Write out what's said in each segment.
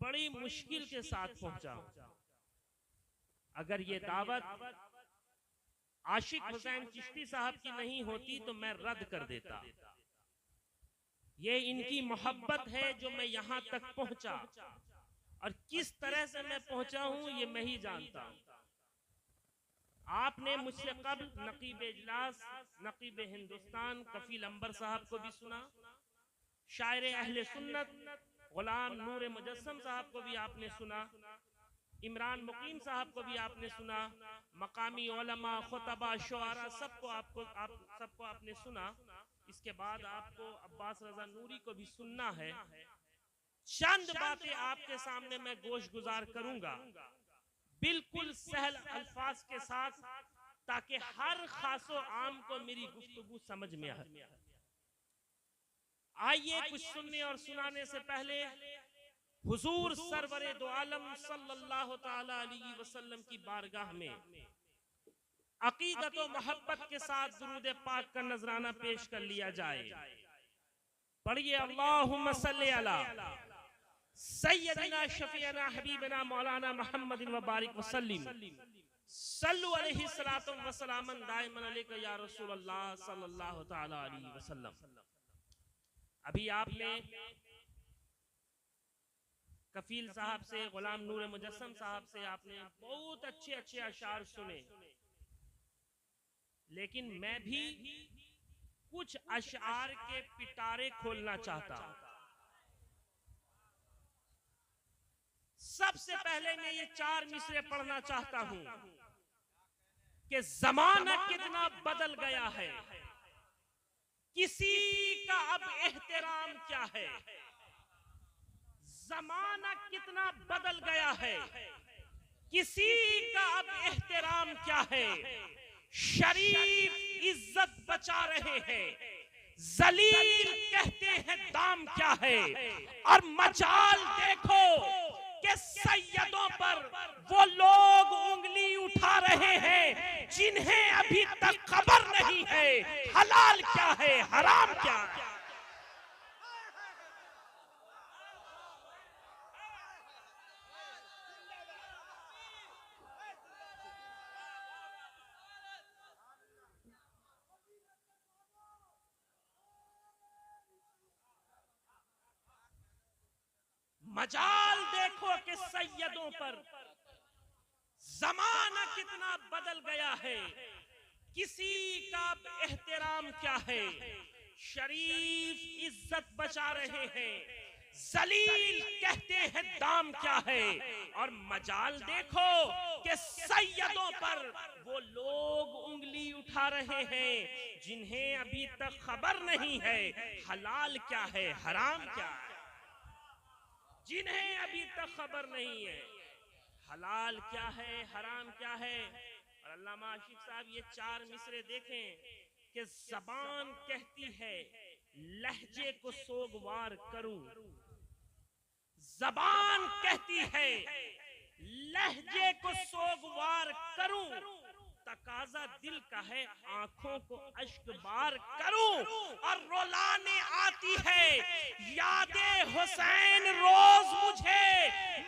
बड़ी मुश्किल के साथ पहुंचा हूं। अगर ये दावत आशिक हुसैन चिश्ती साहब की नहीं होती तो मैं रद्द कर देता। ये इनकी मोहब्बत है जो मैं यहां तक पहुंचा, और किस तरह से मैं पहुंचा हूं ये मैं ही जानता हूं। आपने मुझसे कब्ल नकीब इजलास, नकीब हिंदुस्तान कफील अंबर साहब को भी सुना, शायर अहले सुन्नत गुलाम नूर मुजस्सम साहब को भी आपने सुना, इमरान मुकीम साहब को भी आपने सुना, मकामी उलमा, खुतबा, शुआरा सबको आपने सुना। इसके बाद आपको अब्बास रजा नूरी को भी सुनना है। चंद बातें आपके सामने मैं गोश गुजार करूंगा, बिल्कुल सहल अल्फाज के साथ, ताकि हर खासो आम को मेरी गुफ्तगू समझ में आए। आइए कुछ सुनने और सुनाने से पहले हुजूर सरवरे दो आलम सल्लल्लाहु ताला अलैहि वसल्लम की बारगाह में अकीदत और मोहब्बत के साथ दुरूद पाक का नजराना पेश कर लिया जाए। पढ़िए अल्लाहुम्मा सल्ली अला सय्यदना शफीना हबीबना मौलाना मुहम्मद व बारिक वसल्लिम सल्लु अलैहि सलातु व सलामन दाइमन अलैका या रसूल अल्लाह सल्लल्लाहु ताला अलैहि वसल्लम। अभी आपने कफील साहब से, गुलाम नूर मुजस्सम साहब से आपने बहुत अच्छे अच्छे अशार सुने, लेकिन मैं भी कुछ अशार के पिटारे खोलना चाहता हूं। सबसे पहले मैं ये 4 मिसरे पढ़ना चाहता हूं कि जमाना कितना बदल गया है, किसी का अब एहतराम क्या है। जमाना कितना बदल गया है, किसी का अब एहतराम क्या है। शरीफ इज्जत बचा रहे हैं, जलील कहते हैं दाम क्या है। और मजाल देखो कि सैयदों पर वो लोग उंगली उठा रहे हैं जिन्हें अभी तक खबर नहीं है हलाल क्या है, हराम क्या है। मजाल देखो कि सैयदों पर जमाना कितना बदल गया है, किसी का एहतराम क्या है। शरीफ इज्जत बचा रहे हैं, जलील कहते हैं दाम क्या है। और मजाल देखो कि सैयदों पर वो लोग उंगली उठा रहे हैं जिन्हें अभी तक खबर नहीं है हलाल क्या है, हराम क्या है। जिन्हें अभी तक खबर नहीं है हलाल क्या है, हराम क्या है। और अल्लामा आशिक साहब ये 4 मिसरे देखें कि जबान कहती है लहजे को सोगवार करूं, जबान कहती है लहजे को सोगवार करूं, तकाजा दिल का है आंखों को अश्क बार करूं। और रुलाने आती है यादे हुसैन रोज मुझे,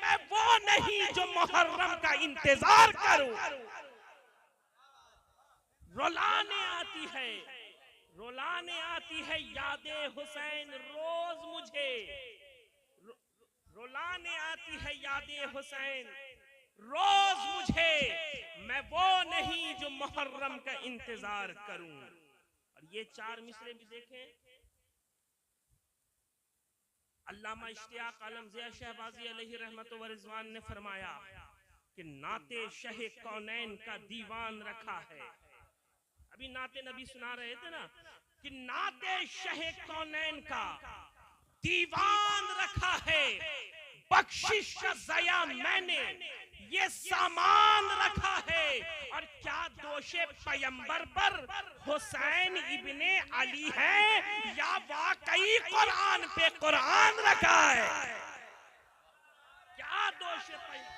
मैं वो नहीं जो मुहर्रम का इंतजार करूं। रुलाने आती है यादे हुसैन रोज मुझे, रुलाने आती है यादे हुसैन रोज मुझे, मैं वो नहीं जो मुहर्रम का इंतजार करूं। और ये 4 मिसरे भी देखें, अल्लामा इश्तियाक आलम ज़िया शहबाजी अलैहि रहमत व रिज़वान ने फरमाया कि नाते शह कौनैन का दीवान रखा है। अभी नाते नबी सुना रहे थे ना कि नाते शह कौनैन का दीवान रखा है, बख्शिश का ज़या मैंने ये सामान रखा है। और क्या दोषे पैगंबर पर हुसैन इब्ने अली है या वाकई कुरान पे कुरान रखा है। क्या दोषे पैगंबर।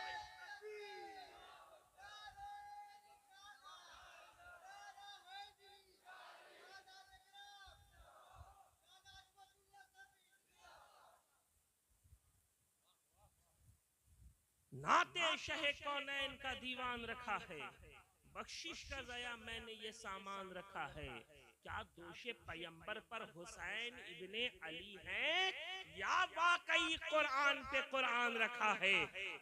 नाते शहे कौनैन का दीवान रखा है, बख्शिश का ज़या मैंने ये सामान रखा है। क्या दोषे पैगंबर पर हुसैन इब्ने अली हैं या वाकई कुरान पे कुरान रखा है?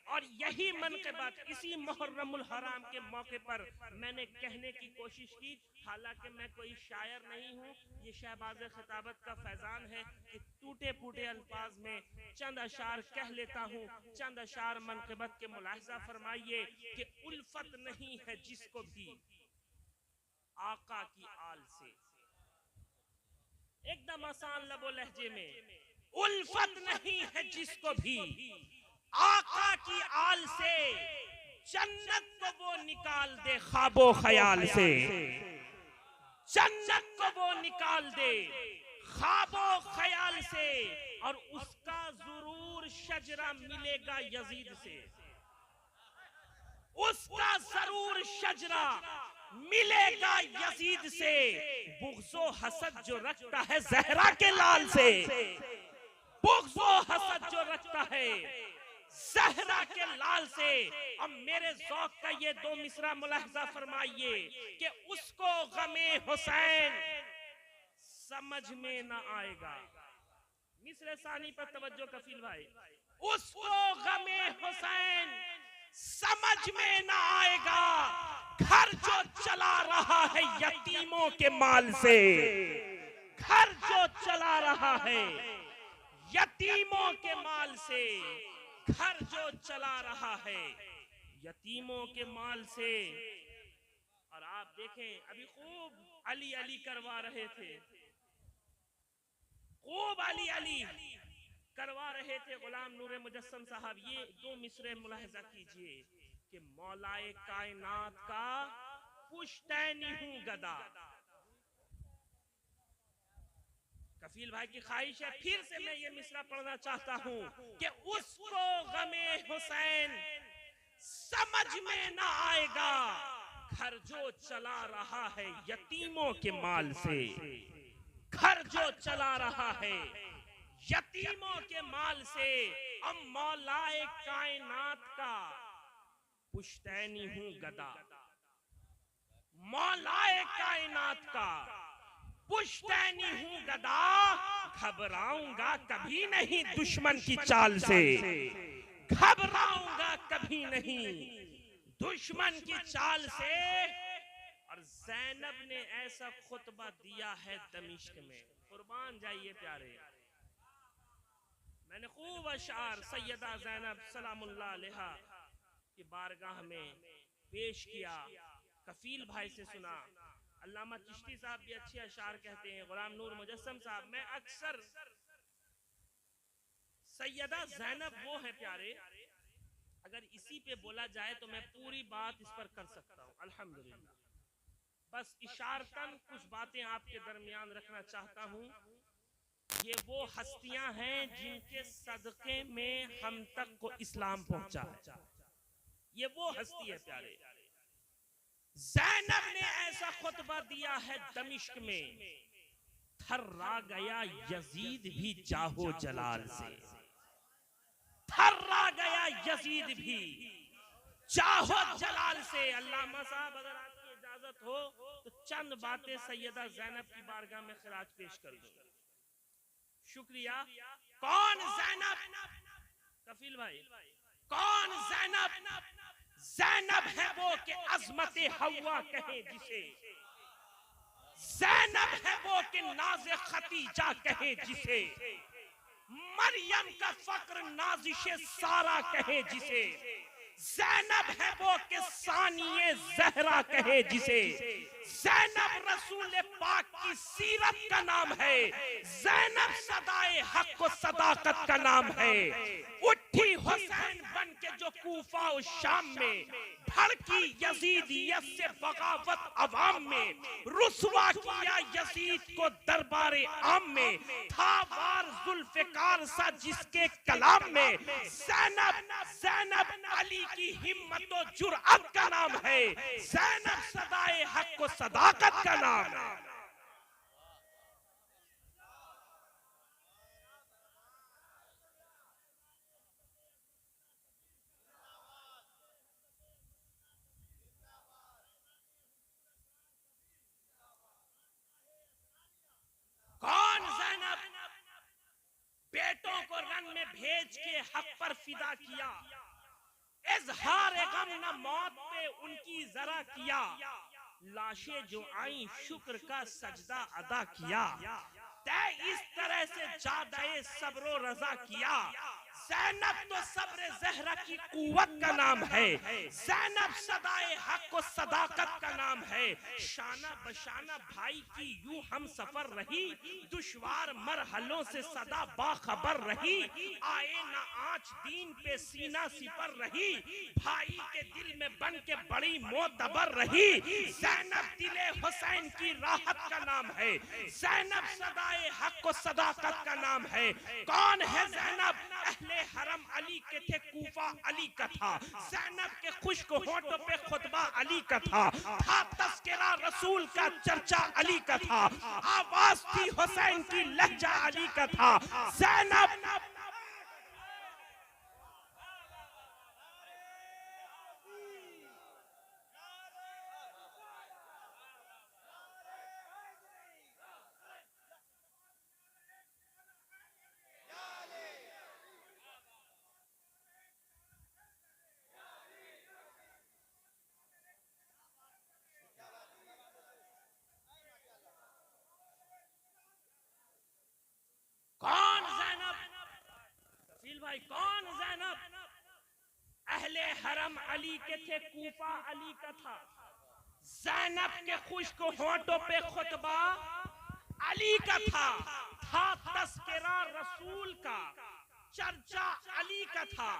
और यही मनक़िबत इसी मुहर्रमुल हराम के मौके पर मैंने कहने की कोशिश की। हालांकि मैं कोई शायर नहीं हूँ, ये शहबाज़ खिताबत का फैजान है कि टूटे फूटे अल्फाज में चंद अशार कह लेता हूँ। चंद अशार मनक़िबत के मुलाहिज़ा फरमाइए कि उल्फत नहीं है जिसको भी आका की आल से, एकदम आसान लबो लहजे में, उल्फत नहीं है जिसको भी आका की आल से, जन्नत को वो निकाल दे ख्वाबो ख्याल से, जन्नत को वो निकाल दे ख्वाबो ख्याल से, और उसका जरूर शजरा मिलेगा यजीद से, उसका जरूर शजरा मिलेगा यजीद से। बुग़्ज़ो हसद जो रखता है ज़हरा के लाल से, बुग़्ज़ो हसद जो रखता है ज़हरा के लाल से। अब मेरे ज़ौक़ का ये दो मिसरा मुलाहिज़ा फरमाइए कि उसको गमे हुसैन समझ में ना आएगा। मिसरे सानी पर तवज्जो कफील भाई, उसको गमे हुसैन समझ में ना आएगा, घर जो चला रहा है यतीमों के माल से, घर जो चला रहा है यतीमों के माल से, घर जो चला रहा है यतीमों के माल से। और आप देखें अभी खूब अली अली करवा रहे थे, खूब अली अली करवा रहे थे गुलाम नूर मुजस्सम साहब। ये दो मिसरे मुलाहिजा कीजिए कि मौलाए कायनात का पुश्तैनी हूं गदा। कफील भाई की ख्वाहिश है फिर से मैं ये मिसरा पढ़ना चाहता हूं कि उसको गमे हुसैन समझ में ना आएगा, घर जो चला रहा है यतीमों के माल से, घर जो चला रहा है यतीमों के माल से। अब मौलाए कायनात का पुश्तैनी हूं गदा, मौलाए कायनात का पुश्तैनी हूं गदा, घबराऊंगा कभी नहीं दुश्मन की चाल से, घबराऊंगा कभी नहीं दुश्मन की चाल से। और ज़ैनब ने ऐसा खुतबा दिया है दमिश्क में, कुर्बान जाइए प्यारे। मैंने खूब अशार सैयदा ज़ैनब सलामुल्लाह अलैहा की बारगाह में पेश किया, कफील भाई से सुना। अल्लामा चिश्ती साहब भी अच्छे अशार कहते हैं, गुलाम नूर मुजस्सम साहब। मैं अक्सर सैयदा ज़ैनब वो है प्यारे, अगर इसी पे बोला जाए तो मैं पूरी बात इस पर कर सकता हूँ अल्हम्दुलिल्लाह। बस इशारतन कुछ बातें आपके दरमियान रखना चाहता हूँ। ये वो हस्तियां हैं जिनके सदक़े में हम तक को इस्लाम पहुंचा है, ये वो हस्ती है प्यारे। ज़ैनब ने ऐसा खुतबा दिया है दमिश्क में, थर्रा गया यजीद भी जाहो जलाल से, थर्रा गया यजीद भी जाहो जलाल से। अल्लामा साहब अगर आपकी इजाजत हो तो चंद बातें सैयदा ज़ैनब की बारगाह में खिराज पेश कर दो। शुक्रिया। कौन ज़ैनब? कफील भाई, कौन ज़ैनब? ज़ैनब है वो कि अज़मत हवा कहे जिसे, ज़ैनब है वो कि नाज़े खतीजा कहे जिसे, मरियम का फक्र नाज़िशे सारा कहे जिसे, ज़ैनब है वो कि सानिये ज़हरा कहे जिसे, ज़ैनब रसूल पाक की सीरत का नाम है, ज़ैनब सदाए हक व सदाकत का नाम है। उठी हुसैन बन के जो कूफा और शाम में, भड़की यजीदियत से बगावत अवाम में, रुसवा किया यजीद को दरबारे आम में, था वार जुल्फ़िकार सा जिसके कलाम में, ज़ैनब अली की हिम्मत और जुर्अत का नाम है, ज़ैनब सदाए हक व सदाकत का नाम है। भेज के हक पर फिदा किया, इजहार गम न मौत पे उनकी जरा किया, लाशें जो आई शुक्र का सजदा अदा किया, तय इस तरह से जादाए सब्रो रजा किया। ज़ैनब तो सब्र ज़हरा की कुव्वत का नाम है, ज़ैनब सदाए हक को सदाकत का नाम है। शाना बशाना भाई की यूं हम सफर रही, दुश्वार मरहलों से सदा बाखबर रही, आए ना आँच दीन पे सीना सिपर रही, भाई के दिल में बन के बड़ी मोतबर रही। ज़ैनब दिले हुसैन की राहत का नाम है, ज़ैनब सदाए हक को सदाकत का नाम है। कौन है ज़ैनब? अहले हरम अली के थे, कूफा अली का था, ज़ैनब के खुश्क होंठों पे खुतबा अली का था तस्करा रसूल का चर्चा अली का था, आवाज थी हुसैन की लहजा अली का था। ज़ैनब कौन ज़ैनब? तफसील भाई, कौन ज़ैनब? अहले हरम अली के थे, कूफा अली का था, ज़ैनब के खुश्क होंठों पे खुतबा अली का था तस्करा रसूल का चर्चा अली का था,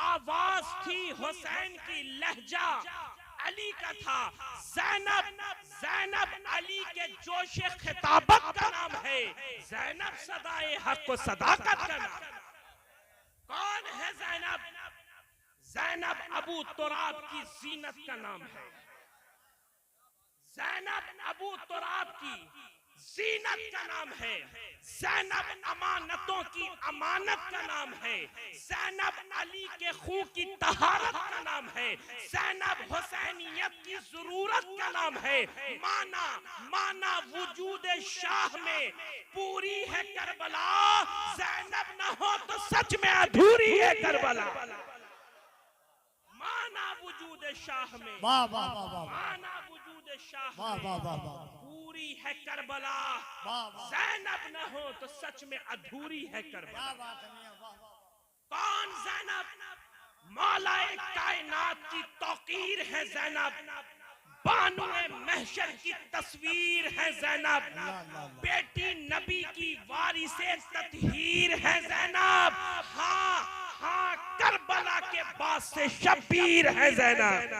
आवाज थी हुसैन की लहजा अली का था। ज़ैनब अली के जोशे खिताबत का नाम है, ज़ैनब सदाए हक को सदाकत का नाम। कौन है ज़ैनब? ज़ैनब अबू तुराब की जीनत का नाम है, ज़ैनब अबू तुराब की जीनत का नाम है, ज़ैनब अमानतों की अमानत का नाम है, ज़ैनब अली के खून की तहारत का नाम है, ज़ैनब हुसैनियत की जरूरत का नाम है। माना माना वजूद शाह में पूरी है करबला, ज़ैनब न हो तो सच में अधूरी है करबला। माना वजूद शाह में, माना वजूद शाह में पूरी है करबला, ज़ैनब न हो तो सच में अधूरी है करबला। कौन ज़ैनब? मौलाए कायनात की तौकीर है ज़ैनब, बानुए महशर की तस्वीर है ज़ैनब, बेटी नबी की वारिसे तत्हीर है ज़ैनब। हाँ हाँ, करबला के बाद से शब्बीर है ज़ैनब,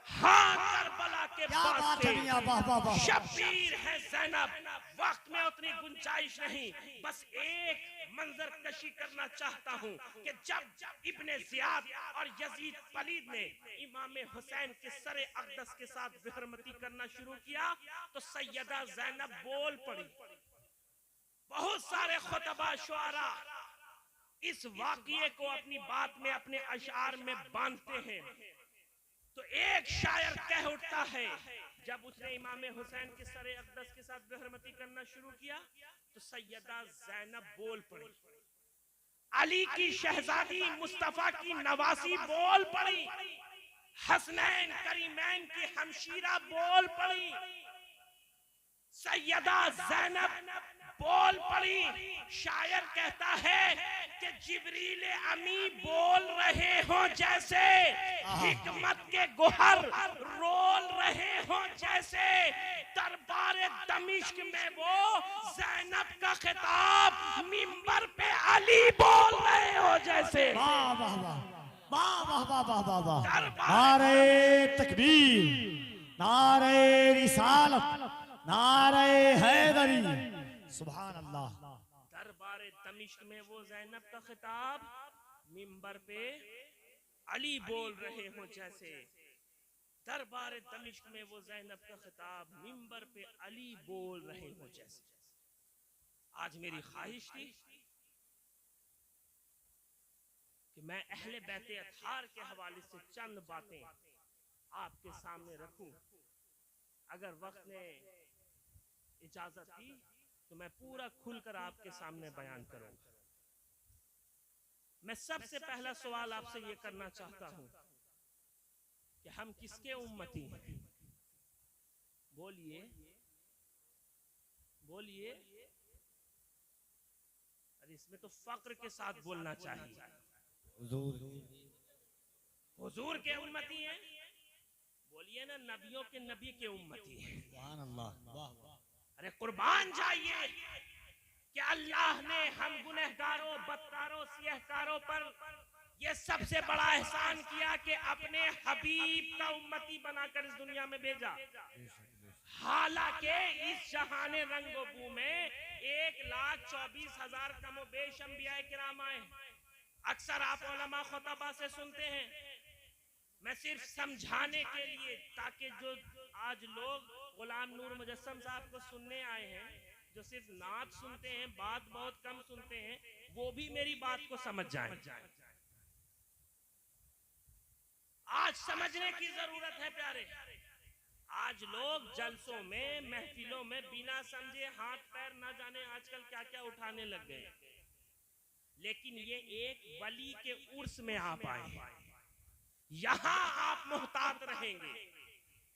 हाँ करबला के बाद से शब्बीर है ज़ैनब। वक्त में उतनी गुंजाइश नहीं, बस एक मंजर कशी करना चाहता हूँ कि जब इब्ने ज़ियाद और यजीद पलीद ने इमाम हुसैन के सरे अक़दस के साथ बेहरमती करना शुरू किया तो सैयदा ज़ैनब बोल पड़ी। बहुत सारे खुतबा शुआरा इस वाक़िए को अपनी बात में, अपने अशार में बांधते हैं। तो एक शायर कह उठता है, जब उसने इमाम हुसैन के सरे अक़दस के साथ बेहरमती करना शुरू किया तो सैयदा ज़ैनब बोल पड़ी, अली की शहजादी मुस्तफा की नवासी बोल पड़ी, हसनैन करीमैन की हमशीरा बोल पड़ी, सैयदा ज़ैनब बोल पड़ी। शायर कहता है कि जिब्रील अमी बोल रहे हो जैसे, हिकमत के गोहर रोल रहे हो जैसे, दरबार दमिश्क में वो ज़ैनब का खिताब मिंबर पे अली बोल रहे हो जैसे। वाह वाह वाह वाह वाह वाह वाह वाह, नारे तकबीर, नारे रिसालत, नारे हैदरी, सुभान अल्लाह। दरबार दमिश्क में वो ज़ैनब का खिताब मिंबर पे अली बोल रहे हो जैसे, दरबार दमिश्क में वो ज़ैनब का खिताब मिंबर पे अली बोल रहे हो जैसे। आज मेरी ख्वाहिश थी कि मैं अहले बैते अत्हार के हवाले से चंद बातें आपके सामने रखूं। अगर वक्त ने इजाजत दी तो मैं पूरा खुलकर आपके सामने बयान करूंगा। मैं सबसे पहला सवाल आपसे ये करना चाहता हूं कि हम किसके उम्मती हैं? बोलिए बोलिए। अरे इसमें तो फक्र के साथ बोलना चाहिए। हुजूर के उम्मती हैं। बोलिए ना, नबियों के नबी के उम्मती हैं। सुभान अल्लाह। अरे कुर्बान जाइए कि अल्लाह ने हम गुनहगारों, बदकारों, सियहकारों पर ये सबसे बड़ा एहसान किया कि अपने हबीब का उम्मती बनाकर इस दुनिया में भेजा। हालांकि इस जहाने रंगोबू में 1,24,000 कमोबेश अंबिया किराम आए। अक्सर आप उलमा खुतबा से सुनते हैं। मैं सिर्फ समझाने के लिए, ताकि जो आज लोग गुलाम नूर मुजस्सम साहब को सुनने आए हैं, जो सिर्फ नात सुनते हैं, बात बहुत कम सुनते हैं, वो भी मेरी बात को समझ जाएं। आज समझने की जरूरत है प्यारे। आज लोग जलसों में, महफिलों में बिना समझे हाथ पैर ना जाने आजकल क्या क्या उठाने लग गए। लेकिन ये एक वली के उर्स में आप आए, यहां आप मुहतात रहेंगे,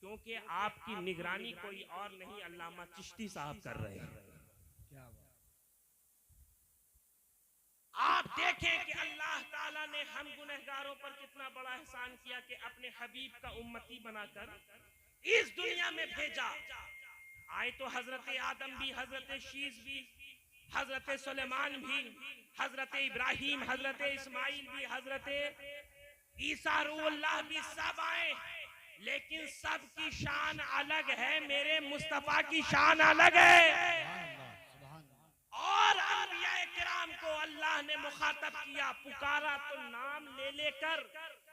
क्योंकि आपकी निगरानी कोई और नहीं, अल्लामा चिश्ती साहब कर रहे हैं। आप देखें कि अल्लाह ताला ने हम गुनहगारों पर कितना बड़ा एहसान किया कि अपने हबीब का उम्मती बनाकर इस दुनिया में भेजा। आए तो हजरत आदम भी, हजरत शीस भी, हजरत सुलेमान भी, हजरत इब्राहिम, हजरत इस्माइल भी, हजरत ईसा रूहुल्लाह भी, सब आए, लेकिन सबकी शान अलग है। मेरे मुस्तफा की शान अलग है। और अंबिया किराम को अल्लाह ने मुखातब किया, पुकारा तो नाम ले लेकर,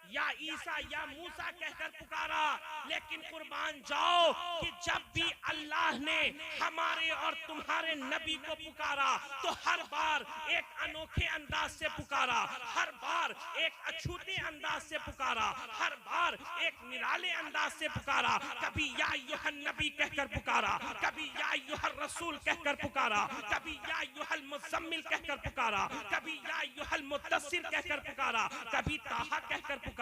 या ईसा या मूसा कहकर पुकारा। लेकिन कुर्बान जाओ कि जब भी अल्लाह ने हमारे और तुम्हारे नबी को पुकारा तो हर बार एक अनोखे अंदाज से पुकारा, हर बार एक अछूते अंदाज से पुकारा, हर बार एक निराले अंदाज से पुकारा। कभी या अय्युहन नबी कहकर पुकारा, कभी या अय्युहर रसूल कहकर पुकारा, कभी या अय्युहल मुज़म्मिल कहकर पुकारा, कभी या अय्युहल मुद्दस्सिर कहकर पुकारा, कभी ताहा कहकर पुकारा,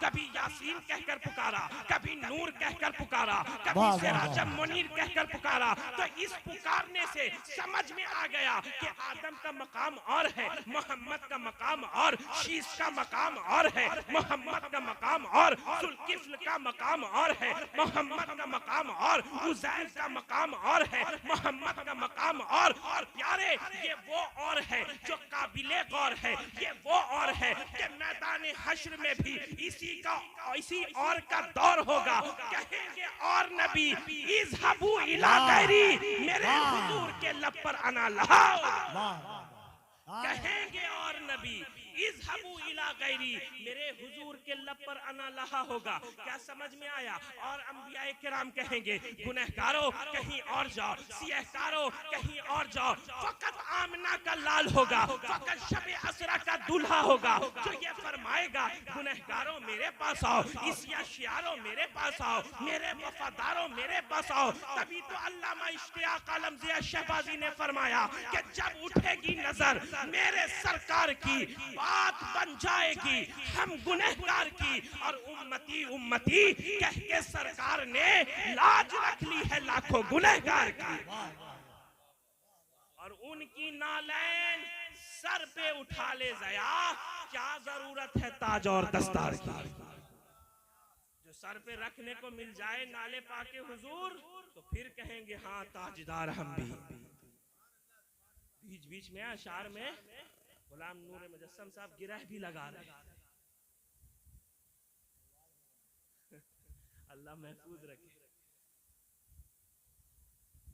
कभी यासीन कहकर पुकारा, कभी नूर कहकर पुकारा, कभी सिराजम मुनीर कहकर पुकारा। तो इस पुकारने से समझ में आ गया कि आदम का मकाम और है, मोहम्मद का मकाम और, शीस का मकाम और है, मोहम्मद का मकाम और, जुल्किफ्ल का मकाम और है, मोहम्मद का मकाम और, उज़ैर का मकाम और है, मोहम्मद का मकाम और प्यारे ये वो और है जो काबिले गौर है। ये वो और है कि मैदान हश्र में भी इसी और का दौर होगा। कहेंगे और नबी इज़हबू इला गैरी, मेरे हुजूर के लब पर अना लहाओ। कहेंगे और नबी इज़हबू इला गैरी, मेरे हुजूर के लब पर अना लहा होगा। क्या समझ में आया? और अंबिया किराम कहेंगे गुनहगारों कहीं और जाओ, सियहकारों कहीं और जाओ, फकत आमना का लाल होगा, फकत शबे असरा का दूल्हा होगा जो ये फरमाएगा गुनहगारों मेरे पास आओ, इसिया शियारों मेरे पास आओ, मेरे वफादारों मेरे पास आओ। तभी तो अल्लामा इश्तियाक आलम ज़िया शहबाजी ने फरमाया कि जब उठेगी नजर मेरे सरकार की, बात बन जाएगी हम गुनहगार की, और उम्मती उम्मती कह के सरकार ने लाज रख ली है लाखों गुनहगार की। और उनकी नालैन सर पे उठा ले जया, क्या जरूरत है ताज और दस्तार की। जो सर पे रखने को मिल जाए नाले पाके हुजूर, तो फिर कहेंगे हाँ ताजदार हम भी। बीच बीच में अशार में गुलाम नूर मुजस्सम साहब गिरह भी लगा रहे हैं। अल्लाह महफूज रखे।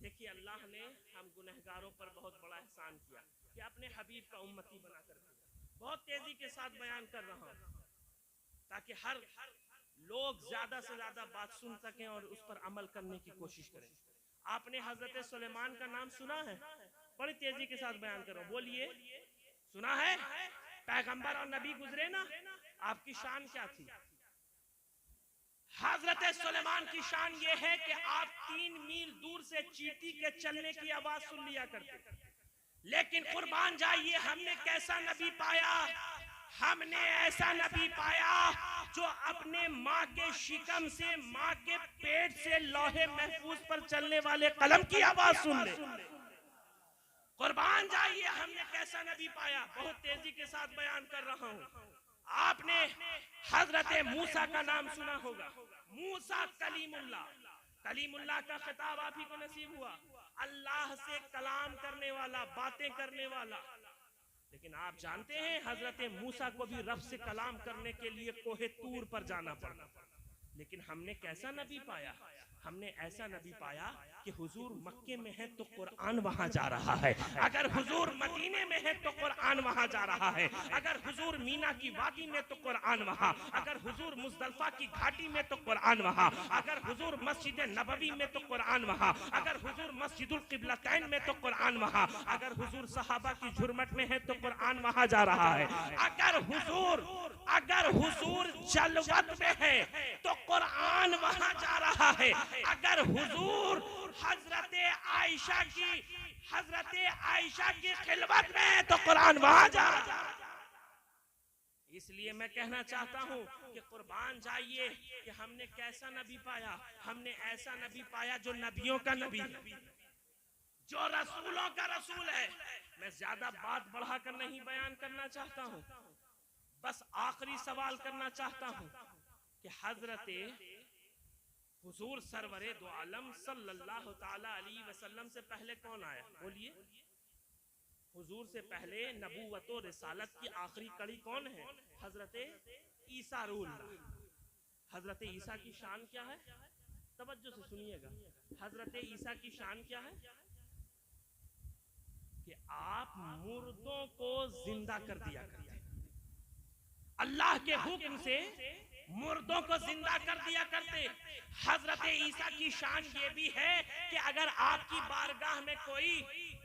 देखिए अल्लाह ने हम गुनहगारों पर बहुत बड़ा एहसान किया कि अपने हबीब का उम्मती बनाकर भेजा। बहुत तेजी के साथ बयान कर रहा हूं ताकि हर लोग ज्यादा से ज्यादा बात सुन सकें और उस पर अमल करने की कोशिश करें। आपने हजरत सुलेमान का नाम सुना है? बड़ी तेजी के साथ बयान कर रहा हूं, बोलिए सुना है? पैगंबर और नबी गुजरे ना, आपकी शान क्या थी? हजरत सुलेमान की शान ये है कि आप 3 मील दूर से चींटी के चलने की आवाज सुन लिया करते। लेकिन कुर्बान जाइए हमने कैसा नबी पाया हमने ऐसा नबी पाया जो अपने माँ के शिकम से, माँ के पेट से लौहे महफूज पर चलने वाले कलम की आवाज सुन ले। कुर्बान जाइए, हमने कैसा नबी पाया। बहुत तेजी के साथ बयान कर रहा हूँ। आपने हजरत मूसा का नाम सुना होगा। मूसा कलीमुल्लाह, कलीमुल्लाह का खिताब आप ही को नसीब हुआ, अल्लाह से कलाम करने वाला, बातें करने वाला। लेकिन आप जानते हैं हजरत मूसा को भी रब से कलाम करने के लिए कोहे तूर पर जाना पड़ा। लेकिन हमने कैसा नबी पाया? हमने ऐसा नबी पाया कि हुजूर मक्के में है तो कुरान वहां जा रहा है, अगर हुजूर मदीने में है तो कुरान वहां जा रहा है, अगर हुजूर मीना की वादी में तो कुरान वहां, अगर हुजूर मुजदलफा की घाटी में तो कुरान वहां, अगर हुजूर मस्जिद नबवी में तो कुरान वहां, अगर हुजूर मस्जिदुल किबलतैन में तो कुरान वहां, अगर हुजूर सहाबा की झुरमट में है तो कुरान वहां जा रहा है, अगर हुजूर जलवत में है तो कुरान वहां जा रहा है, अगर हुजूर हजरत आयशा की खिलवत में तो कुरान वहां जा रहा है। इसलिए मैं कहना चाहता हूं कि कुर्बान जाइए कि हमने कैसा नबी पाया। हमने ऐसा नबी पाया जो नबियों का नबी है, जो रसूलों का रसूल है। मैं ज्यादा बात बढ़ाकर नहीं बयान करना चाहता हूं, बस आखिरी सवाल करना चाहता हूं कि हजरत हुजूर सरवरे दो आलम सल्लल्लाहु ताला अलैहि वसल्लम से पहले कौन आया? बोलिए। हुजूर से पहले नबूवत और रिसालत की आखिरी कड़ी कौन है? हजरत ईसा रूहुल्लाह। हजरत ईसा की शान क्या है? तवज्जो से सुनिएगा। हजरत ईसा की शान क्या है? कि आप मुर्दों को जिंदा कर दिया करते, अल्लाह के हुक्म से मुर्दों को जिंदा कर दिया करते। हजरत ईसा की शान ये भी है कि अगर आपकी बारगाह में कोई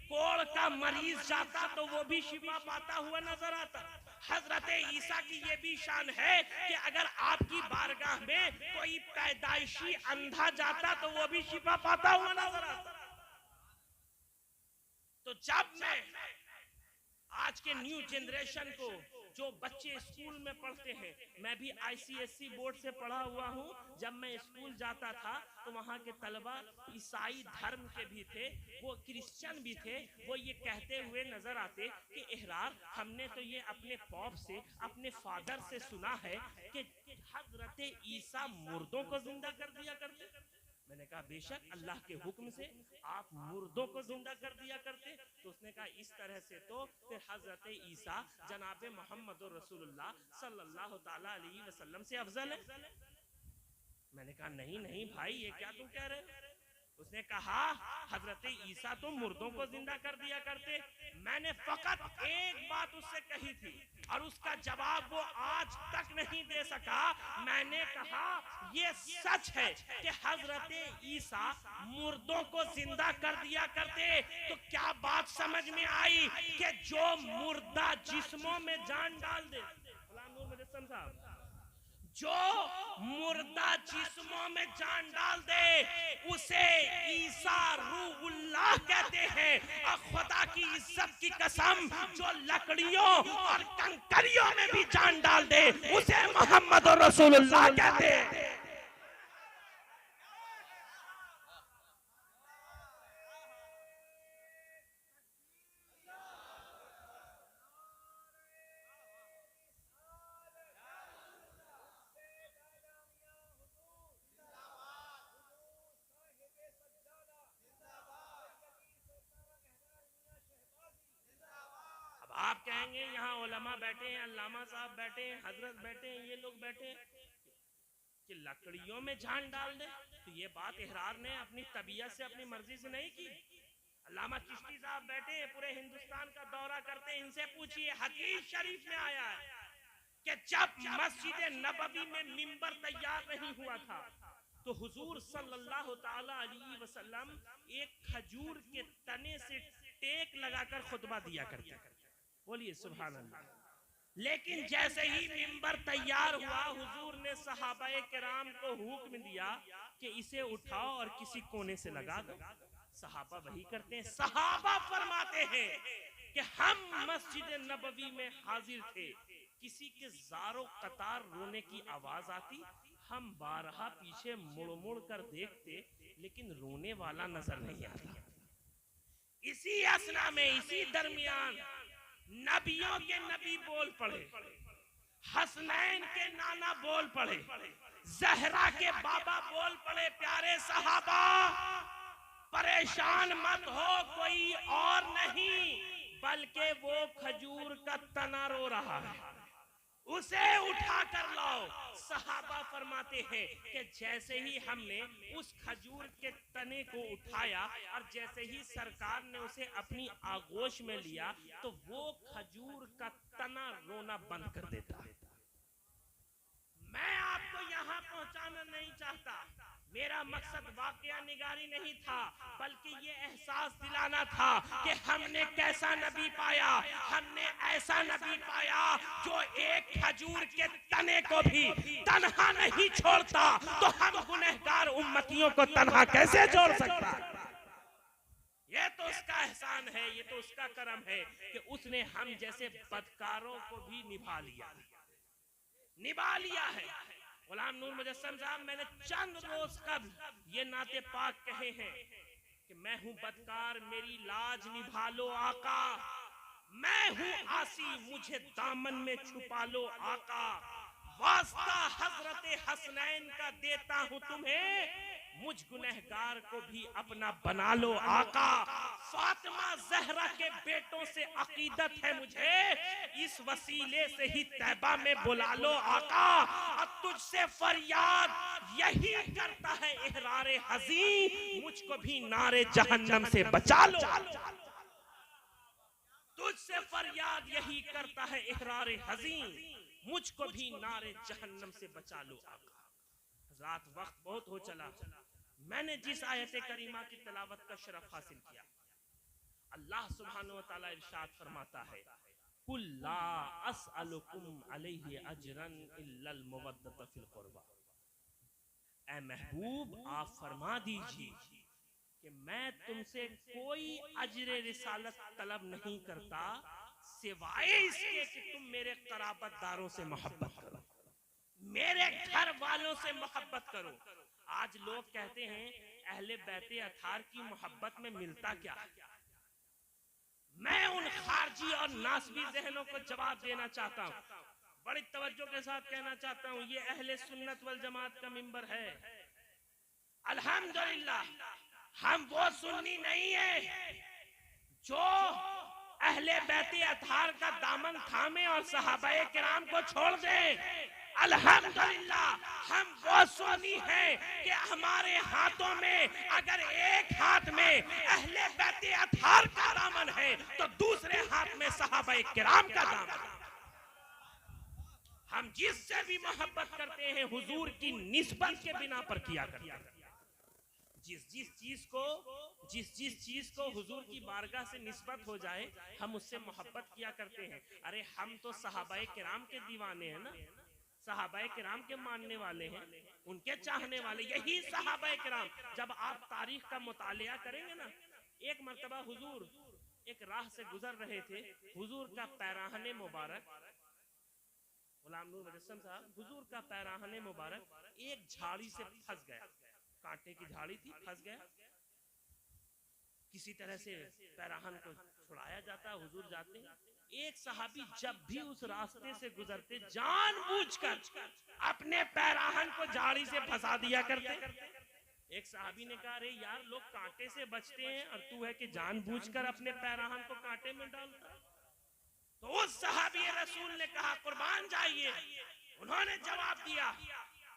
कोढ़ का मरीज जाता तो वो भी शिफा पाता हुआ नजर आता। हजरत ईसा की ये भी शान है कि अगर आपकी बारगाह में कोई पैदाइशी अंधा जाता तो वो भी शिफा पाता हुआ नजर आता। तो जब मैं आज के न्यू जनरेशन को, जो बच्चे स्कूल में पढ़ते हैं, मैं भी आईसीएसई बोर्ड से पढ़ा हुआ हूँ, जब मैं स्कूल जाता था तो वहाँ के तलबा ईसाई धर्म के भी थे, वो क्रिश्चियन भी थे। वो ये कहते हुए नजर आते कि इहरार हमने तो ये अपने पॉप से, अपने फादर से सुना है कि हजरत ईसा मुर्दों को जिंदा कर दिया करते। मैंने कहा बेशक अल्लाह के हुक्म से आप मुर्दों को जिंदा कर दिया करते। तो उसने कहा इस तरह से तो फिर हजरत ईसा जनाब मोहम्मद रसूलुल्लाह सल्लल्लाहु ताला अलैहि वसल्लम से अफजल है। मैंने कहा नहीं नहीं भाई, ये क्या तुम कह रहे हो? उसने कहा हजरत ईसा तो मुर्दों को जिंदा कर दिया करते। मैंने फकत एक बात उससे कही थी और उसका जवाब वो आज तक नहीं दे सका। मैंने कहा ये सच है कि हजरत ईसा मुर्दों को जिंदा कर दिया करते, तो क्या बात समझ में आई कि जो मुर्दा जिस्मों में जान डाल दे, जो मुर्दा जिस्मों में जान डाल दे उसे ईसा रूहुल्लाह कहते हैं। और खुदा की इज्जत की कसम, जो लकड़ियों और कंकरियों में भी जान डाल दे उसे मोहम्मद रसूलुल्लाह कहते हैं। आप कहेंगे यहाँ उलमा बैठे हैं, अल्लामा साहब बैठे हैं, हजरत बैठे हैं, ये लोग बैठे हैं कि लकड़ियों में जान डाल दे। तो ये बात इहरार ने अपनी तबीयत से, अपनी मर्जी से नहीं की। अल्लामा चिश्ती साहब बैठे हैं, पूरे हिंदुस्तान का दौरा करते हैं, इनसे पूछिए। हदीस शरीफ में आया है कि जब मस्जिद नबवी में मिंबर तैयार नहीं हुआ था तो हुजूर सल्लल्लाहु ताला अलैहि वसल्लम एक खजूर के तने से टेक लगाकर खुतबा दिया करते। बोलिए सुभान अल्लाह। लेकिन जैसे ही मिंबर तैयार हुआ, हुजूर ने सहाबाए किराम को हुक्म दिया कि इसे उठाओ और किसी कोने से लगा दो। सहाबा वही करते हैं। सहाबा फरमाते हैं कि हम मस्जिद नबवी में हाजिर थे किसी के ज़ारो कतार रोने की आवाज आती, हम बारहा पीछे मुड़ मुड़ कर देखते, लेकिन रोने वाला नजर नहीं आता। इसी असना में, इसी दरमियान नबियों के नबी बोल पड़े, हसनैन के नाना बोल पड़े, जहरा के बाबा बोल पड़े, प्यारे सहाबा परेशान मत हो, कोई और नहीं बल्कि वो खजूर का तना रो रहा है, उसे उठा कर लाओ। सहाबा फरमाते हैं कि जैसे ही हमने उस खजूर के तने को उठाया और जैसे ही सरकार ने उसे अपनी आगोश में लिया, तो वो खजूर का तना रोना बंद कर देता। मैं आपको यहाँ पहुंचाना नहीं चाहता, मेरा मकसद वाकया निगारी नहीं था, बल्कि ये एहसास दिलाना था कि हमने कैसा नबी पाया। हमने ऐसा नबी पाया जो एक खजूर के तने को भी तन्हा नहीं छोड़ता, तो हम गुनहगार उम्मतियों को तन्हा कैसे छोड़ सकता। ये तो उसका एहसान है, ये तो उसका करम है कि उसने हम जैसे बदकारों को भी निभा लिया है। गुलाम नूर मुजस्सम साहब, मैंने चंद रोज कब ये नाते पाक कहे हैं कि मैं हूं बदकार, मेरी लाज निभा लो आका, मैं हूं आसी, मुझे दामन में छुपा लो आका, वास्ता हजरत हसनैन का देता हूं तुम्हें, मुझ गुनहगार को भी अपना बना लो आका, फातिमा जहरा के बेटों से अकीदत है मुझे, इस वसीले से ही तैबा में बुला लो आका, अब तुझसे फरियाद यही करता है इहरारे हज़ीं, मुझको भी नारे जहन्नम से बचा लो। तुझसे फरियाद यही करता है इहरारे हज़ीं, मुझको भी नारे जहन्नम से बचा लो आका। रात वक्त बहुत हो चला, मैंने जिस आयत करीमा की तिलावत का शरफ हासिल किया, अल्लाह सुब्हानहू व तआला इरशाद फरमाता है, कुल ला अस्अलुकुम अलैहि अजरन इल्लल मवद्दत फिल कुर्बा। ऐ महबूब, आप फरमा दीजिए कि मैं तुमसे कोई अजर रिसालत तलब नहीं करता, सिवाय इसके कि तुम मेरे कराबतदारों से मोहब्बत करो, मेरे घर वालों से मोहब्बत करो। आज लोग कहते हैं अहले बैते अथार की मोहब्बत में मिलता क्या है। मैं उन खारजी और नासबी जहनों को जवाब देना चाहता हूँ, बड़ी तवज्जो के साथ कहना चाहता हूँ, ये अहले सुन्नत वल जमात का मिंबर है। अल्हम्दुलिल्लाह हम वो सुन्नी नहीं है जो अहले बैते अथार का दामन थामे और सहाबाए किराम को छोड़ दे। अल्हम्दुलिल्लाह हम वो सुन्नी हैं कि हमारे हाथों में अगर एक हाथ में अहले बैते अथार का दामन है तो दूसरे हाथ में सहाबाए किराम का दामन। हम जिससे भी मोहब्बत करते हैं हुजूर की निस्बत के बिना पर किया करते हैं। जिस चीज को हुजूर की बारगाह से निस्बत हो जाए हम उससे मोहब्बत किया करते हैं। अरे हम तो सहाबाए किराम के दीवाने हैं ना, सहाबाए किराम के मानने वाले हैं, उनके चाहने वाले। यही सहाबाए किराम, जब आप तारीख का मुतालिया करेंगे ना, एक मर्तबा हुजूर एक राह से गुजर रहे थे, हुजूर का पैराहने मुबारक, गुलाम नूर मुजस्सम साहब, हुजूर का पैराहने मुबारक एक झाड़ी से फंस गया, कांटे की झाड़ी थी, फंस गया। किसी तरह से पैराहन को छुड़ाया जाता, हुजूर जाते। एक सहाबी जब भी उस रास्ते से गुजरते जानबूझकर अपने पैराहन को झाड़ी से फंसा दिया करते। एक सहाबी ने कहा, अरे यार लोग कांटे से बचते हैं और तू है कि जानबूझकर अपने पैराहन को कांटे में डालता। तो उस सहाबी रसूल ने कहा, कुर्बान जाइए। उन्होंने जवाब दिया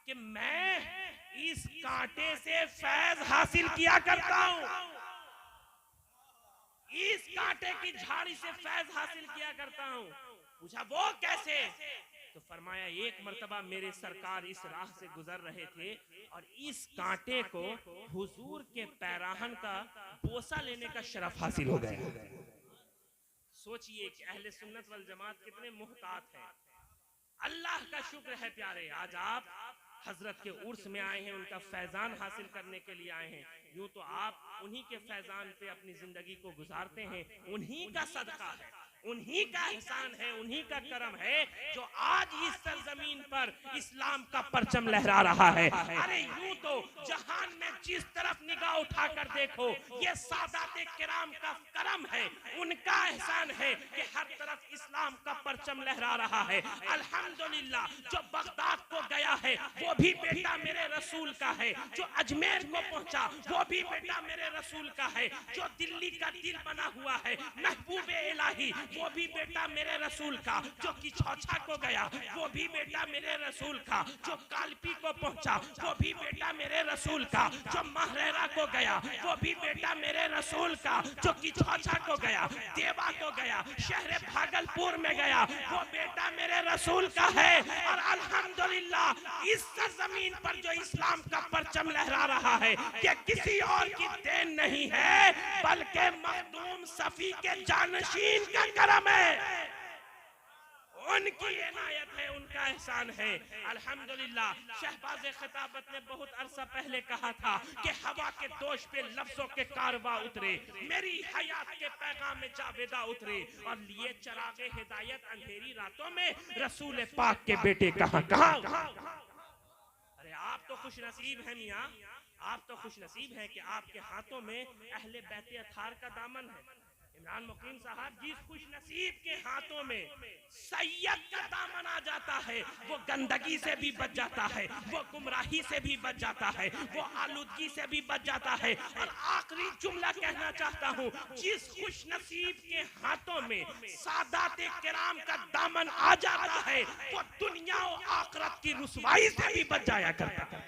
कि मैं इस कांटे से फैज हासिल किया करता हूं, इस कांटे की झाड़ी से फैज हासिल किया करता हूं। पूछा वो कैसे? तो फरमाया, एक मर्तबा मेरे सरकार इस राह से गुजर रहे थे और इस कांटे को हुजूर के पैराहन का बोसा लेने का शरफ हासिल हो गया। सोचिए कि अहले सुन्नत वल जमात कितने मुहतात हैं। अल्लाह का शुक्र है प्यारे, आज आप हजरत के उर्स में आए हैं, उनका फैजान हासिल करने के लिए आए हैं। यूं तो आप उन्हीं के फैजान पे अपनी जिंदगी को गुजारते हैं, उन्हीं का सदका है। उन्हीं का एहसान है, उन्हीं का करम है जो आज इस सरजमीन पर इस्लाम का परचम लहरा रहा है। अरे यूं तो जहान में जिस तरफ निगाह उठाकर देखो ये सादाते किराम का करम है, उनका एहसान है कि हर तरफ इस्लाम का परचम लहरा रहा है। अल्हम्दुलिल्लाह जो बगदाद को गया है वो भी बेटा मेरे रसूल का है, जो अजमेर को पहुंचा वो भी बेटा मेरे रसूल का है, जो दिल्ली का दिल बना हुआ है महबूबे इलाही वो भी बेटा मेरे रसूल का, जो किछौछा को गया वो भी बेटा मेरे रसूल का, जो कालपी को पहुंचा वो भी बेटा मेरे रसूल का, जो महरेरा को गया वो भी बेटा मेरे रसूल का, जो किछौछा को गया, देवा को गया, शहर भागलपुर में गया वो बेटा मेरे रसूल का है। और अल्हम्दुलिल्लाह इस जमीन पर जो इस्लाम का परचम लहरा रहा है ये किसी और की देन नहीं है बल्कि मखदूम सफी के जानशीन का करम है, उनकी इनायत है, उनका एहसान है। अल्हम्दुलिल्लाह शहबाज खिताबत ने बहुत अरसा पहले कहा था कि हवा के दोष पे लफ्जों के कारवा उतरे, मेरी हयात के पैगाम में जावेदा उतरे और लिए चरागे हिदायत अंधेरी रातों में रसूल पाक के बेटे कहां कहां। अरे आप तो खुश नसीब हैं मियां, आप तो खुश नसीब हैं कि आपके हाथों में अहले बैत अथार का दामन है। इमरान मुकीम साहब जिस खुश नसीब के हाथों में सैयद का दामन आ जाता है वो गंदगी से भी बच जाता है, वो गुमराही से भी बच जाता है, वो आलूदगी से भी बच जाता है। और आखिरी जुमला कहना चाहता हूँ, जिस खुश नसीब के हाथों में सादाते किराम का दामन आ जाता है वो दुनिया और आखिरत की रुसवाई से भी बच जाया करता है।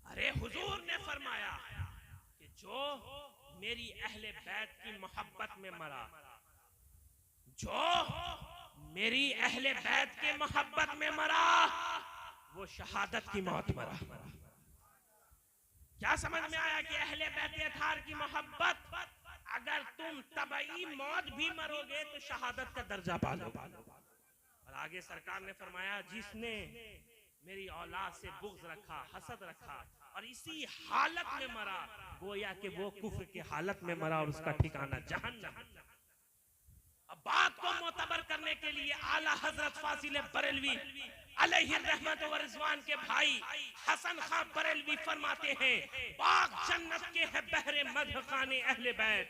अरे हुजूर ने फरमाया कि जो मेरी अहले बैत की मोहब्बत में मरा, जो मेरी अहले बैत के मोहब्बत में मरा वो शहादत की मौत मरा। क्या समझ में आया कि अहले बैत अथार की मोहब्बत, अगर तुम तबई मौत भी मरोगे तो शहादत का दर्जा पालोगे। और आगे सरकार ने फरमाया जिसने मेरी औलाद से बुग़्ज़ रखा, हसद रखा और इसी हालत में मरा गोया कि वो कुफ्र की हालत में मरा और उसका ठिकाना जहन्नम। अब बात को मोतबर करने के लिए आला हजरत फासिल बरेलवी अलैहि रहमत व रिज़वान के भाई हसन खां बरेलवी फरमाते हैं, बाग जन्नत के है बहरे मदह खाने अहले बैत,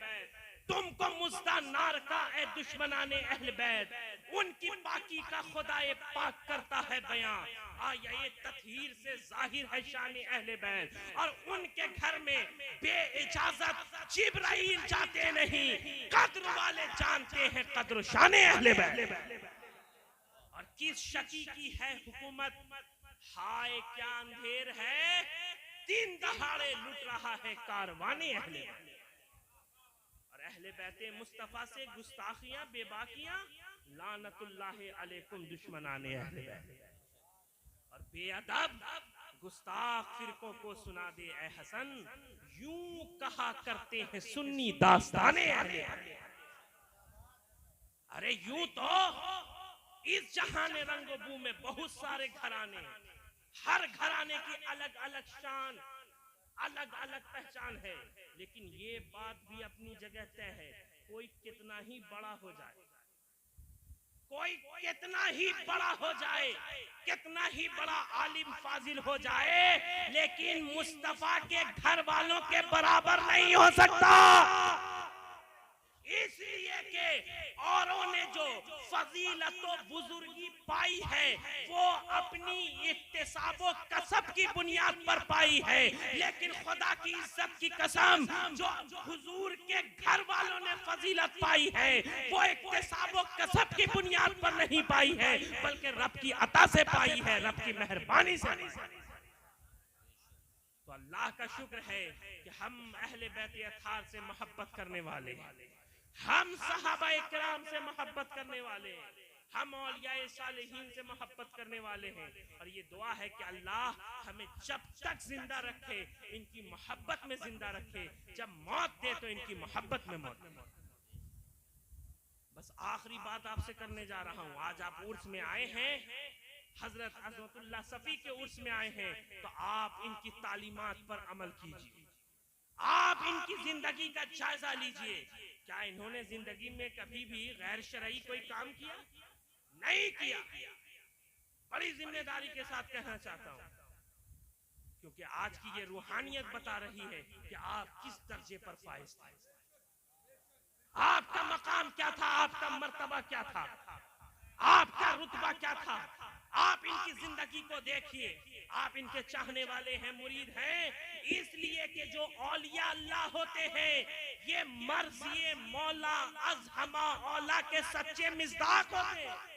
तुमको मुज़्दा नार का ए दुश्मनाने अहले बैत, उनकी पाकी का खुदाए पाक करता है बयां, आये तत्हीर से जाहिर है शान अहले बैत। और उनके घर में बे इजाजत जिब्राइल जाते नहीं, कद्र वाले जानते हैं कद्र शान अहले बैत। और किस शकी की है हुकूमत, हाय क्या अंधेर है, दिन दहाड़े लुट रहा है कारवाने अहले बैत। और अहले बैत मुस्तफा से गुस्ताखियां बेबाकियां लानतुल्लाह अलैकुम दुश्मनाने अहले बैत। और बेअदब गुस्ताख फिरकों को सुना दे ए हसन, यूं कहा करते हैं सुन्नी दास्ताने अहले बैत। अरे यूं तो इस जहाने रंगबू में बहुत सारे घराने, हर घराने की अलग अलग शान, अलग अलग पहचान है, लेकिन ये बात भी अपनी जगह तय है, कोई कितना ही बड़ा हो जाए, कोई कितना ही बड़ा हो जाए, कितना ही बड़ा आलिम फाजिल हो जाए, लेकिन मुस्तफा के घर वालों के बराबर नहीं हो सकता। इसलिए के औरों ने जो फजीलत व बुजुर्गी पाई है वो अपनी इक्तिसाब व कसब की बुनियाद पर पाई है, लेकिन खुदा की इज्जत की कसम जो हुजूर के घर वालों ने फजीलत पाई है वो इक्तिसाब व कसब की बुनियाद पर नहीं पाई है, बल्कि रब की अता से पाई है, रब की मेहरबानी से। तो अल्लाह का शुक्र है कि हम अहले बैत अथार से मोहब्बत करने वाले, हम सहाबा इकराम से मोहब्बत करने वाले, हम औलियाए सालिहीन से मोहब्बत करने वाले हैं। और ये दुआ है कि अल्लाह हमें जब तक जिंदा रखे इनकी मोहब्बत में जिंदा रखे, जब मौत दे तो इनकी मोहब्बत में मौत। बस आखिरी बात आपसे करने जा रहा हूं। आज आप उर्स में आए हैं, हजरत अज़मतुल्लाह सफी के उर्स में आए हैं, तो आप इनकी तालीमात पर अमल कीजिए, आप इनकी जिंदगी का जायजा लीजिए। क्या इन्होंने जिंदगी में कभी भी गैर शरई कोई काम किया? नहीं किया। बड़ी जिम्मेदारी के साथ कहना चाहता हूं, क्योंकि आज की ये रूहानियत बता रही है कि आप किस दर्जे पर फाइज थे, आपका मकाम क्या था, आपका मर्तबा क्या था, आपका रुतबा क्या था। आप इनकी जिंदगी को देखिए। आप इनके चाहने वाले हैं, मुरीद हैं, इसलिए कि जो औलिया अल्लाह होते हैं ये मर्ज़िए मौला अज़हमा औला के सच्चे मिज़दाक होते हैं।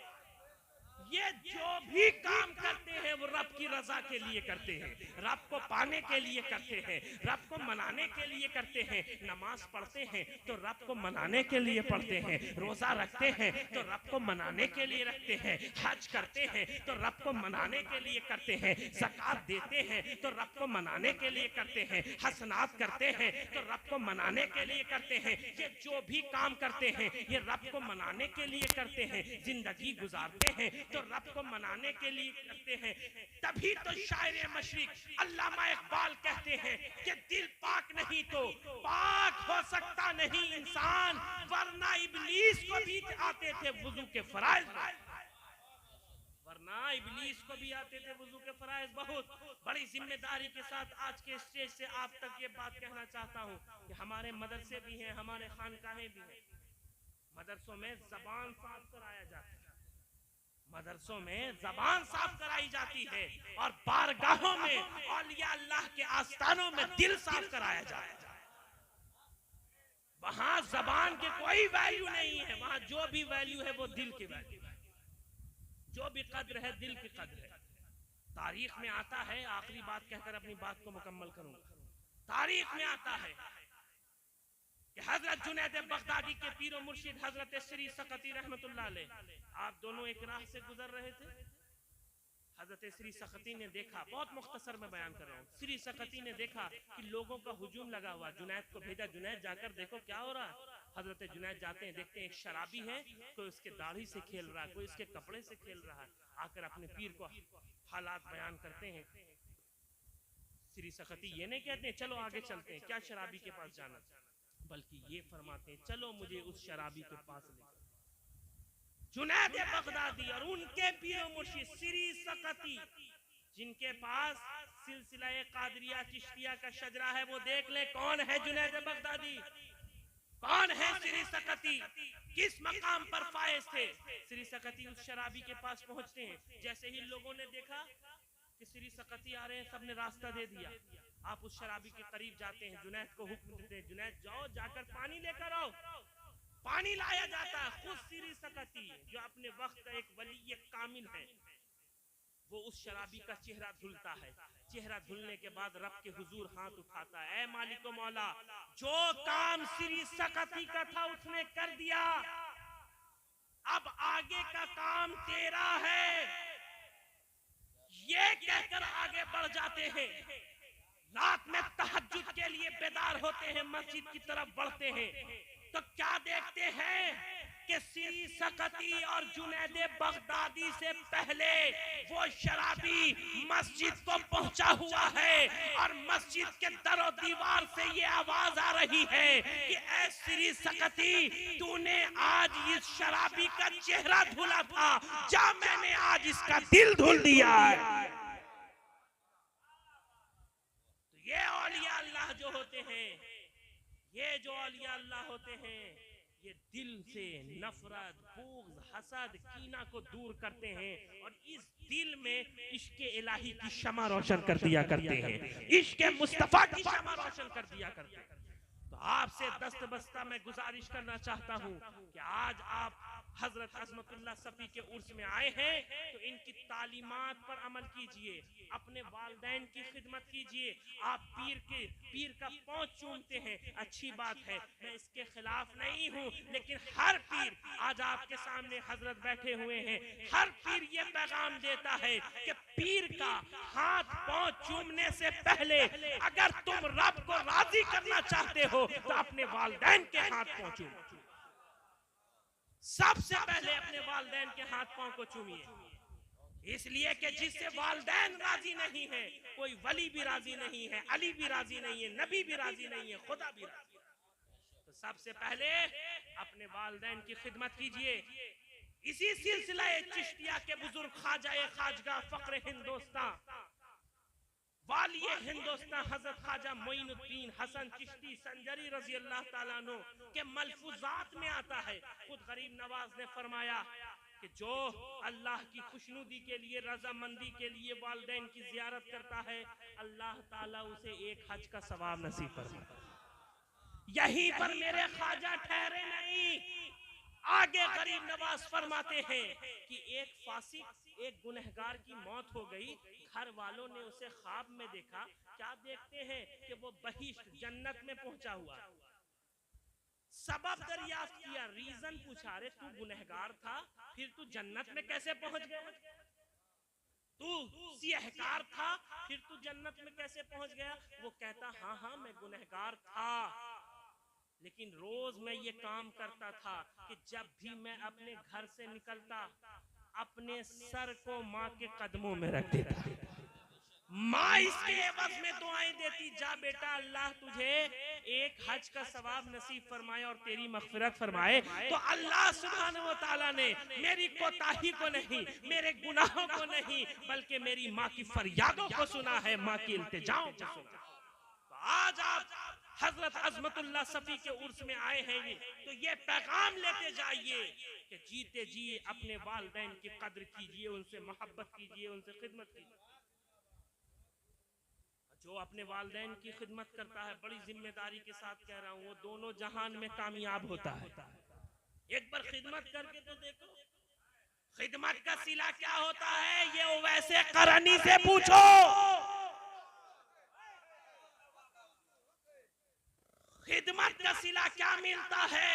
ये जो भी काम करते हैं वो रब की रजा के लिए करते हैं, रब को पाने के लिए करते हैं, रब को मनाने के लिए करते हैं। नमाज पढ़ते हैं तो रब को मनाने के लिए पढ़ते हैं, रोजा रखते हैं तो रब को मनाने के लिए रखते हैं, हज करते हैं तो रब को मनाने के लिए करते हैं, ज़कात देते हैं तो रब को मनाने के लिए करते हैं, हसनात करते हैं तो रब को मनाने के लिए करते हैं। ये जो भी काम करते हैं ये रब को मनाने के लिए करते हैं। जिंदगी गुजारते हैं तो रब को मनाने के लिए करते हैं। तभी तो शायर मशरिक अल्लामा इकबाल कहते हैं कि दिल पाक नहीं तो पाक हो सकता नहीं इंसान, वरना इब्लीस को भी आते थे वुजू के फराइज, वरना इब्लीस को भी आते थे वुजू के फराइज। बहुत बड़ी जिम्मेदारी के साथ आज के स्टेज से आप तक ये बात कहना चाहता हूँ कि हमारे मदरसे भी हैं, हमारे खानकाहें भी हैं। मदरसों में जबान साफ कराया जाता है, मदरसों में जबान साफ कराई जाती है, और बारगाहों में औलिया अल्लाह के आस्थानों में दिल साफ कराया जाता है। वहां जबान के कोई वैल्यू नहीं है, वहां जो भी वैल्यू है वो दिल की वैल्यू है, जो भी कद्र है दिल की कद्र है। तारीख में आता है, आखिरी बात कहकर अपनी बात को मुकम्मल करूंगा, तारीख में आता है कि हजरत जुनैद बगदादी के पीरो मुर्शिद हजरत श्री सकती रहमतुल्लाह अलैह, आप दोनों एक राह से गुजर रहे थे। हजरत श्री सकती ने देखा, बहुत मुख्तसर में बयान कर रहा हूँ, श्री सकती ने देखा कि लोगों का हुजूम लगा हुआ। जुनैद को भेजा, जुनैद जाकर देखो क्या हो रहा है। हजरत जुनैद जाते हैं, देखते हैं एक शराबी है, कोई उसके दाढ़ी से खेल रहा है, कोई उसके कपड़े से खेल रहा है। आकर अपने पीर को हालात बयान करते हैं। श्री सकती ये नहीं कहते चलो आगे चलते हैं, क्या शराबी के पास जाना, बल्कि ये फरमाते हैं चलो मुझे उस शराबी के पास ले। जुनैद बगदादी और उनके पीरो मुर्शिद श्री सकती, जिनके पास सिलसिला कादरिया चिश्तिया का शजरा है, वो देख ले कौन है जुनैद बगदादी, कौन है श्री सकती, किस मकाम पर फायज थे। श्री सकती उस शराबी के पास पहुंचते हैं। जैसे ही लोगों ने देखा कि श्री सकती आ रहे हैं, सबने रास्ता दे दिया। आप उस शराबी के करीब जाते हैं, जुनैद को हुक्म देते हैं, जुनैद जाओ जाकर पानी लेकर आओ। पानी लाया जाता है। खुद श्री सकती जो अपने वक्त का एक वली कामिल है, वो उस शराबी का चेहरा धुलता है। चेहरा धुलने के बाद रब के हुजूर हाथ उठाता है, ऐ मालिक मौला, जो काम श्री सकती का था उसने कर दिया, अब आगे का काम तेरा है। ये कहकर आगे बढ़ जाते हैं। रात में तहज्जुद के लिए बेदार होते हैं, मस्जिद की तरफ बढ़ते हैं, तो क्या देखते हैं कि श्री सकती और जुनैद बगदादी से पहले वो शराबी मस्जिद को पहुंचा हुआ है, और मस्जिद के दरो दीवार से ये आवाज आ रही है कि ऐ श्री सकती, तूने आज इस शराबी का चेहरा धुला था, जा मैंने आज इसका दिल धुल दिया है। तो ये औलिया अल्लाह जो होते हैं, ये जो औलिया अल्लाह होते हैं, ये दिल से नफरत, बुग़्ज़, हसद, कीना को दूर करते हैं, और इस दिल में इश्क़ इलाही की शमा रोशन कर दिया करते हैं, इश्क़ मुस्तफ़ा की शमा रोशन कर दिया करते हैं। तो आपसे दस्तबस्ता मैं गुजारिश करना चाहता हूँ कि आज आप हजरत अज़मतुल्लाह सफ़ी के उर्स में आए हैं, तो इनकी तालीमात पर अमल कीजिए, अपने वालिदैन की खिदमत कीजिए। आप पीर का पाँव चूमते हैं, अच्छी बात है, मैं इसके खिलाफ नहीं हूँ, लेकिन हर पीर, आज आपके सामने हजरत बैठे हुए हैं, हर पीर ये पैगाम देता है कि पीर का हाथ पाँव चूमने से पहले अगर तुम रब को राजी करना चाहते हो तो अपने वालिदैन के हाथ पाँव चूमो। सबसे पहले अपने वालिदैन के हाथ पांव को चूमिए, इसलिए कि जिससे वालिदैन राजी नहीं है, कोई वली भी राजी नहीं है, अली भी राजी नहीं है, नबी भी राजी नहीं है, खुदा भी राजी नहीं। तो सबसे पहले अपने वालिदैन की खिदमत कीजिए। इसी सिलसिला चिश्तिया के बुजुर्ग ख्वाजा खाजगा फक्र हिंदुस्तान वालिए हिंदुस्तान हजरत ख्वाजा मोइनुद्दीन हसन चिश्ती संजरी रजी अल्लाह ताला अन्हु के मलफूजात में आता है, खुद गरीब नवाज ने फरमाया कि जो अल्लाह की खुशनुदी के लिए, रजामंदी के लिए वालिदैन की जियारत करता है, अल्लाह ताला उसे एक हज का सवाब नसीब फरमाता है। यहीं पर मेरे ख्वाजा ठहरे नहीं, आगे गरीब नवाज फरमाते हैं कि एक फासिक, एक गुनहगार की मौत हो गई, घर वालों ने उसे ख्वाब में देखा। क्या देखते हैं कि वो बहिश्त जन्नत में पहुंचा हुआ। सबब दरियाफ्त किया, रीजन पूछा, अरे तू गुनहगार था, फिर तू जन्नत में कैसे पहुंच गया? तू सियहकार था, फिर तू जन्नत में कैसे पहुंच गया? वो कहता हाँ मैं गुनहगार था, लेकिन रोज मैं ये काम करता था कि जब भी मैं अपने घर से निकलता, अपने सर को माँ के कदमों में रख देता। माँ इसके एवज में दुआएं देती, जा बेटा अल्लाह तुझे एक हज का सवाब नसीब फरमाए और तेरी मग़फ़िरत फरमाए। तो अल्लाह सुब्हानहू व तआला ने मेरी कोताही को नहीं, मेरे गुनाहों को नहीं, बल्कि मेरी माँ की फरियादों को सुना है, माँ की इल्तिजाओं को सुना। तो आज आप हजरत अज़मतुल्लाह सफ़ी के उर्स में आए हैं, तो ये पैगाम लेते जाइए कि जीते जी अपने वालिदैन की कद्र कीजिए, उनसे मोहब्बत कीजिए, उनसे खिदमत कीजिए। जो अपने वालिदैन की खिदमत करता है, बड़ी जिम्मेदारी के साथ कह रहा हूँ, वो दोनों जहान में कामयाब होता है। एक बार खिदमत करके तो देखो, खिदमत का सिला क्या होता है, ये वैसे करनी से पूछो। खिदमत का सिला क्या मिलता है,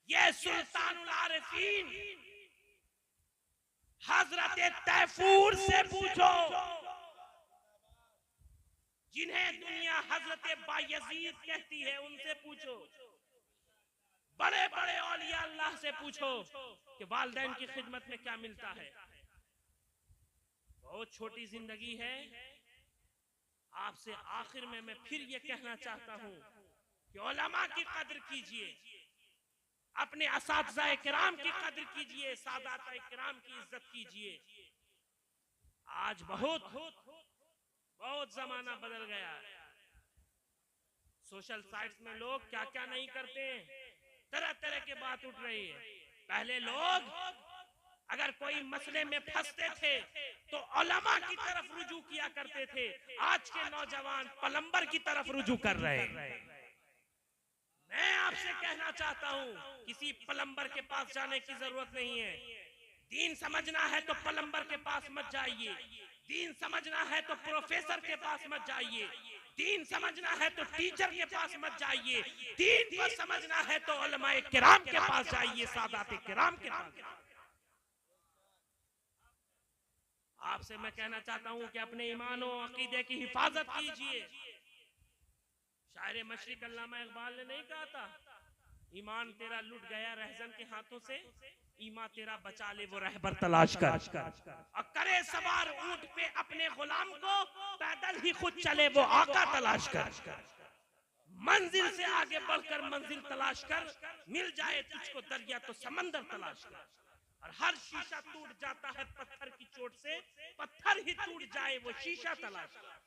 ये सुल्तानुल आरिफीन हजरत तैफूर से पूछो, जिन्हें दुनिया हजरत बायजीद कहती है, उनसे पूछो। बड़े बड़े औलिया अल्लाह से पूछो कि वालिदैन की खिदमत में क्या मिलता है। बहुत छोटी जिंदगी है। आपसे आखिर में मैं फिर ये कहना चाहता हूं कि उलमा की कद्र कीजिए, अपने असातिज़ा किराम की कद्र कीजिए, सादात किराम की इज्जत कीजिए। आज बहुत जमाना बदल गया है। सोशल साइट्स में लोग क्या क्या नहीं करते हैं, तरह तरह की बात उठ रही है। पहले लोग अगर कोई मसले में फंसते थे तो उलमा की तरफ रुजू किया करते थे, आज के नौजवान प्लम्बर की तरफ रुजू कर रहे हैं। मैं आपसे कहना चाहता हूं, किसी प्लम्बर के पास जाने की जरूरत नहीं है। दीन समझना है तो प्लम्बर के पास मत जाइए, दीन समझना है तो प्रोफेसर के पास मत जाइए, दीन समझना है तो टीचर के पास मत जाइए, दीन को समझना है तो उलमाए किराम के पास जाइए, सादात किराम के पास। आपसे मैं कहना चाहता हूं कि अपने ईमान और अकीदे की हिफाजत कीजिए। शायर मशरिक अल्लामा इकबाल ने नहीं कहा था, ईमान तेरा लुट गया रहजन के हाथों से, ईमान तेरा बचा ले वो रहबर तलाश कर। और करे सवार ऊंट पे अपने गुलाम को, पैदल ही खुद चले वो आका तलाश कर। मंजिल से आगे बढ़कर मंजिल तलाश कर, मिल जाए तुझको दरिया तो समंदर तलाश कर। और हर शीशा टूट जाता है पत्थर की चोट से, पत्थर ही टूट जाए वो शीशा तलाश कर।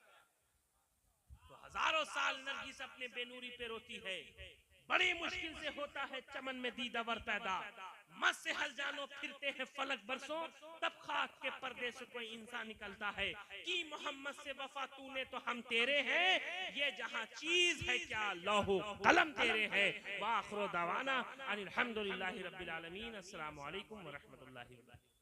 तो हजारों साल नरगिस अपने बेनूरी पे रोती है, बड़ी मुश्किल से होता है चमन में दीदावर पैदा। मत से हल जानो फिरते हैं फलक बरसों, तब खाक के पर्दे से कोई इंसान निकलता है। कि मोहम्मद से वफा तूने तो हम तेरे हैं, ये जहां चीज है क्या लौहो कलम तेरे हैं। वाखिर दावाना अनिल हम्दुलिल्लाहि रब्बिल आलमीन। अस्सलामु अलैकुम व रहमतुल्लाहि व बरकातहू।